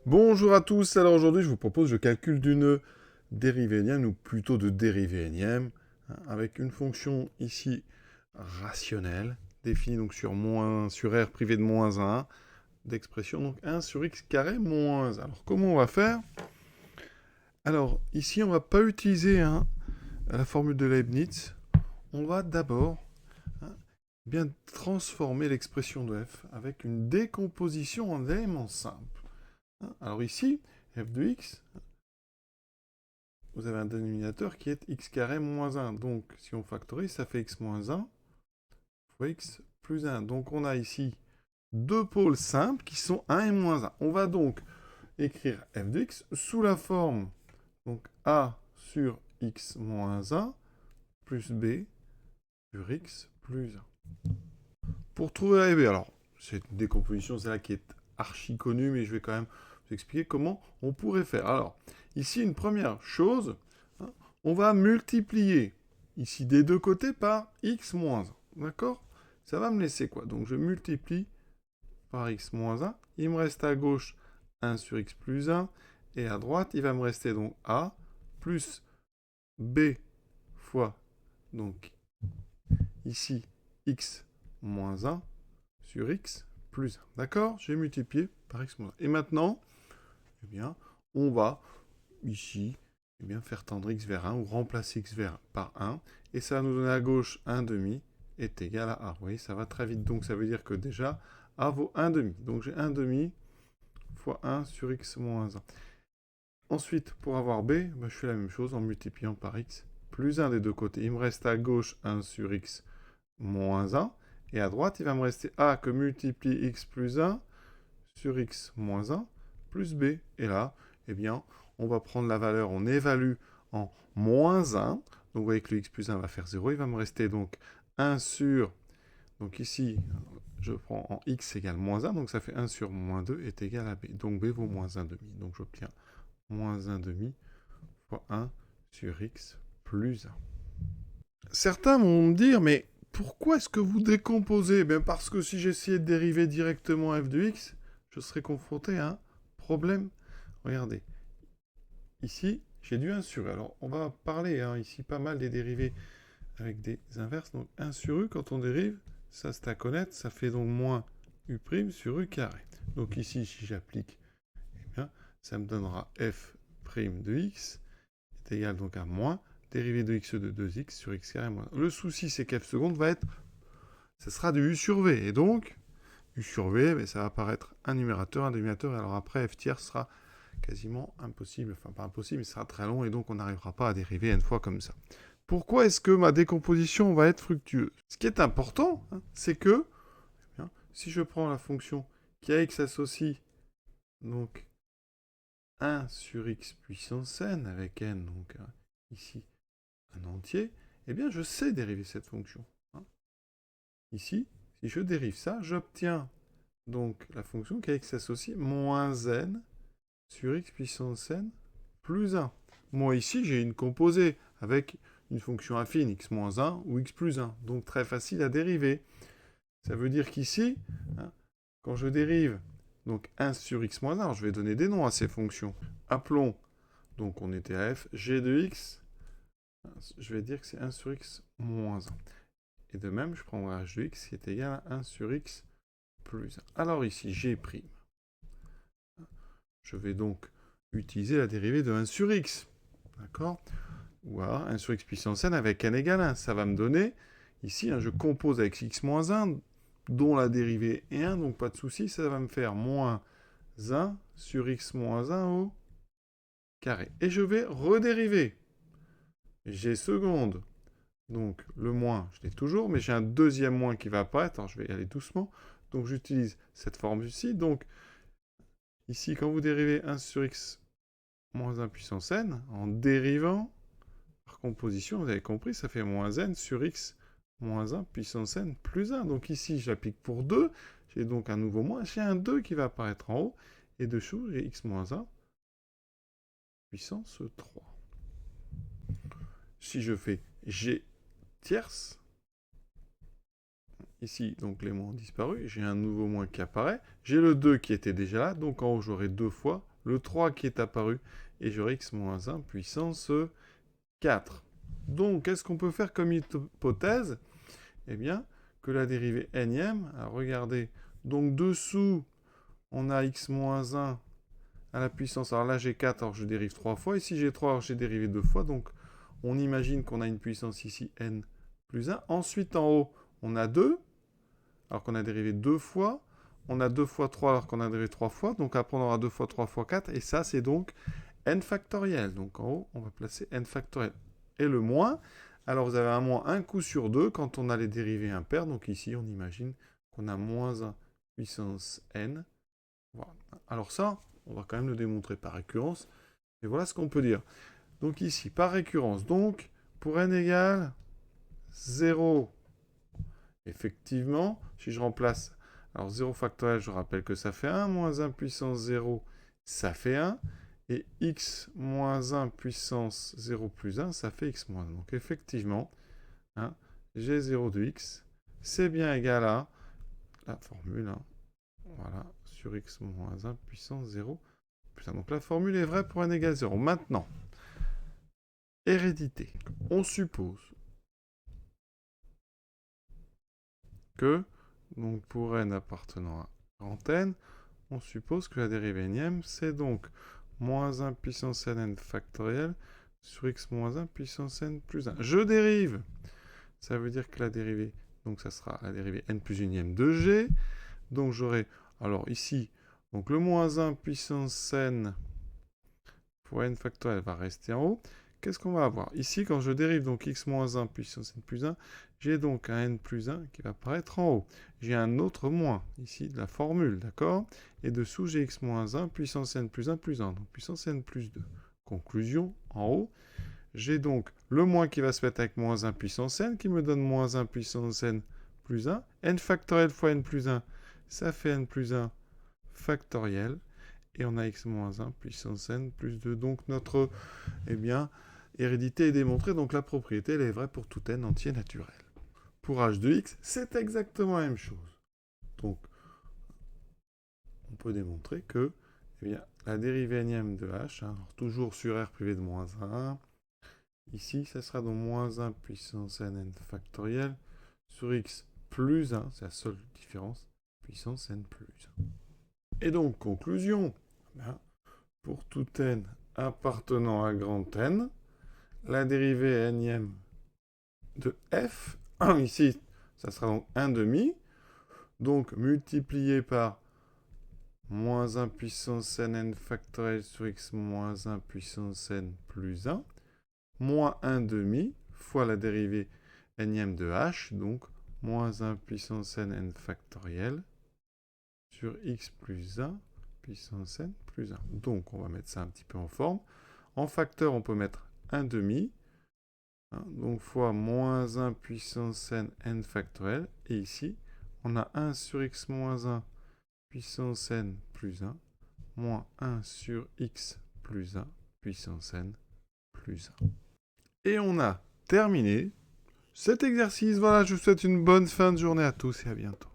Bonjour à tous, alors aujourd'hui je vous propose le calcul d'une dérivée énième, ou plutôt de dérivée énième, hein, avec une fonction ici rationnelle, définie donc sur, sur r privé de moins 1, d'expression donc 1 sur x carré moins 1. Alors comment on va faire? Alors ici on ne va pas utiliser la formule de Leibniz, on va d'abord bien transformer l'expression de f avec une décomposition en éléments simples. Alors ici, f de x, vous avez un dénominateur qui est x carré moins 1. Donc, si on factorise, ça fait x moins 1 fois x plus 1. Donc, on a ici deux pôles simples qui sont 1 et moins 1. On va donc écrire f de x sous la forme donc a sur x moins 1 plus b sur x plus 1. Pour trouver la et b, alors, c'est une décomposition, c'est là qui est archi connue, mais je vais quand même vous expliquer comment on pourrait faire. Alors, ici, une première chose, on va multiplier ici des deux côtés par x moins 1. D'accord? Ça va me laisser quoi? Donc je multiplie par x moins 1. Il me reste à gauche 1 sur x plus 1. Et à droite, il va me rester donc a plus b fois donc ici x moins 1 sur x plus 1. D'accord? J'ai multiplié par x moins 1. Et maintenant, eh bien, on va ici faire tendre x vers 1 ou remplacer x par 1. Et ça va nous donner à gauche 1 demi est égal à a. Vous voyez, ça va très vite. Donc ça veut dire que déjà, a vaut 1 demi. Donc j'ai 1 demi fois 1 sur x moins 1. Ensuite, pour avoir b, je fais la même chose en multipliant par x plus 1 des deux côtés. Il me reste à gauche 1 sur x moins 1. Et à droite, il va me rester a que multiplie x plus 1 sur x moins 1 plus b. Et là, eh bien, on va prendre la valeur, on évalue en moins 1. Donc vous voyez que le x plus 1 va faire 0. Il va me rester donc 1 sur... Donc ici, je prends en x égale moins 1. Donc ça fait 1 sur moins 2 est égal à b. Donc b vaut moins 1 demi. Donc j'obtiens moins 1 demi fois 1 sur x plus 1. Certains vont me dire, mais pourquoi est-ce que vous décomposez? Ben parce que si j'essayais de dériver directement f de x, je serais confronté à un problème. Regardez, ici, j'ai du 1 sur u. Alors, on va parler ici pas mal des dérivés avec des inverses. Donc, 1 sur u, quand on dérive, ça c'est à connaître, ça fait donc moins u' sur u carré. Donc ici, si j'applique, eh bien, ça me donnera f' de x est égal donc à moins dérivée de x de 2x sur x carré moins 1. Le souci, c'est qu'f seconde va être, ça sera du u sur v. Et donc, u sur v, mais ça va apparaître un numérateur, un dénominateur, et alors après, f tiers sera quasiment impossible, enfin pas impossible, mais ce sera très long, et donc on n'arrivera pas à dériver n fois comme ça. Pourquoi est-ce que ma décomposition va être fructueuse? Ce qui est important, c'est que, si je prends la fonction qui a x associe, donc 1 sur x puissance n, avec n, donc ici, un entier, eh bien je sais dériver cette fonction. Ici, si je dérive ça, j'obtiens donc la fonction qui a x associe moins n sur x puissance n plus 1. Moi ici, j'ai une composée avec une fonction affine, x moins 1 ou x plus 1. Donc très facile à dériver. Ça veut dire qu'ici, quand je dérive donc 1 sur x moins 1, alors je vais donner des noms à ces fonctions. Appelons, donc on était à f, g de x, je vais dire que c'est 1 sur x moins 1. Et de même, je prendrai h de x qui est égal à 1 sur x plus 1. Alors ici, g'. Je vais donc utiliser la dérivée de 1 sur x. D'accord? Ou alors 1 sur x puissance n avec n égale 1. Ça va me donner, ici, je compose avec x moins 1, dont la dérivée est 1, donc pas de souci, ça va me faire moins 1 sur x moins 1 au carré. Et je vais redériver. G seconde. Donc le moins, je l'ai toujours, mais j'ai un deuxième moins qui va apparaître. Alors je vais y aller doucement. Donc j'utilise cette formule-ci. Donc ici, quand vous dérivez 1 sur x moins 1 puissance n, en dérivant par composition, vous avez compris, ça fait moins n sur x moins 1 puissance n plus 1. Donc ici, j'applique pour 2. J'ai donc un nouveau moins. J'ai un 2 qui va apparaître en haut. Et dessous, j'ai x moins 1 puissance 3. Si je fais g tierce, ici, les moins ont disparu. J'ai un nouveau moins qui apparaît. J'ai le 2 qui était déjà là. Donc en haut, j'aurai 2 fois le 3 qui est apparu, et j'aurai x moins 1 puissance 4. Donc, qu'est-ce qu'on peut faire comme hypothèse? Eh bien, que la dérivée nème, alors regardez, donc dessous, on a x moins 1 à la puissance, alors là j'ai 4, alors je dérive 3 fois, ici j'ai 3, alors j'ai dérivé 2 fois, donc on imagine qu'on a une puissance ici n plus 1. Ensuite, en haut, on a 2, alors qu'on a dérivé 2 fois. On a 2 fois 3, alors qu'on a dérivé 3 fois. Donc après, on aura 2 fois 3 fois 4. Et ça, c'est donc n factoriel. Donc en haut, on va placer n factoriel. Et le moins, alors vous avez un moins un coup sur 2 quand on a les dérivées impaires. Donc ici, on imagine qu'on a moins 1 puissance n. Voilà. Alors ça, on va quand même le démontrer par récurrence. Et voilà ce qu'on peut dire. Donc ici, par récurrence, donc pour n égale 0, effectivement, si je remplace, alors 0 factoriel, je rappelle que ça fait 1, moins 1 puissance 0, ça fait 1, et x moins 1 puissance 0 plus 1, ça fait x moins 1. Donc effectivement, hein, g0 de x, c'est bien égal à la formule, hein, voilà, sur x moins 1 puissance 0 plus 1. Donc la formule est vraie pour n égale 0. Maintenant, hérédité. On suppose que, donc pour n appartenant à grand n, on suppose que la dérivée énième, c'est donc moins 1 puissance n factoriel sur x moins 1 puissance n plus 1. Je dérive. Ça veut dire que la dérivée, donc ça sera la dérivée n plus unième de g. Donc j'aurai, alors ici, donc le moins 1 puissance n pour n factoriel va rester en haut. Qu'est-ce qu'on va avoir? Ici, quand je dérive donc x moins 1 puissance n plus 1, j'ai donc un n plus 1 qui va apparaître en haut. J'ai un autre moins, ici, de la formule, d'accord? Et dessous, j'ai x moins 1 puissance n plus 1 plus 1, donc puissance n plus 2. Conclusion, en haut, j'ai donc le moins qui va se mettre avec moins 1 puissance n, qui me donne moins 1 puissance n plus 1. N factoriel fois n plus 1, ça fait n plus 1 factoriel. Et on a x moins 1 puissance n plus 2. Donc notre hérédité est démontrée. Donc la propriété, elle est vraie pour tout n entier naturel. Pour h de x, c'est exactement la même chose. Donc, on peut démontrer que la dérivée énième de h, alors toujours sur r privé de moins 1, ici, ça sera donc moins 1 puissance n factoriel sur x plus 1, c'est la seule différence, puissance n plus 1. Et donc, conclusion, pour tout n appartenant à grand N, la dérivée énième de f, ici, ça sera donc 1 demi, donc multiplié par moins 1 puissance n factoriel sur x moins 1 puissance n plus 1, moins 1 demi, fois la dérivée énième de h, donc moins 1 puissance n factoriel sur x plus 1 puissance n plus 1. Donc, on va mettre ça un petit peu en forme. En facteur, on peut mettre 1 demi, donc fois moins 1 puissance n factoriel. Et ici, on a 1 sur x moins 1 puissance n plus 1, moins 1 sur x plus 1 puissance n plus 1. Et on a terminé cet exercice. Voilà, je vous souhaite une bonne fin de journée à tous et à bientôt.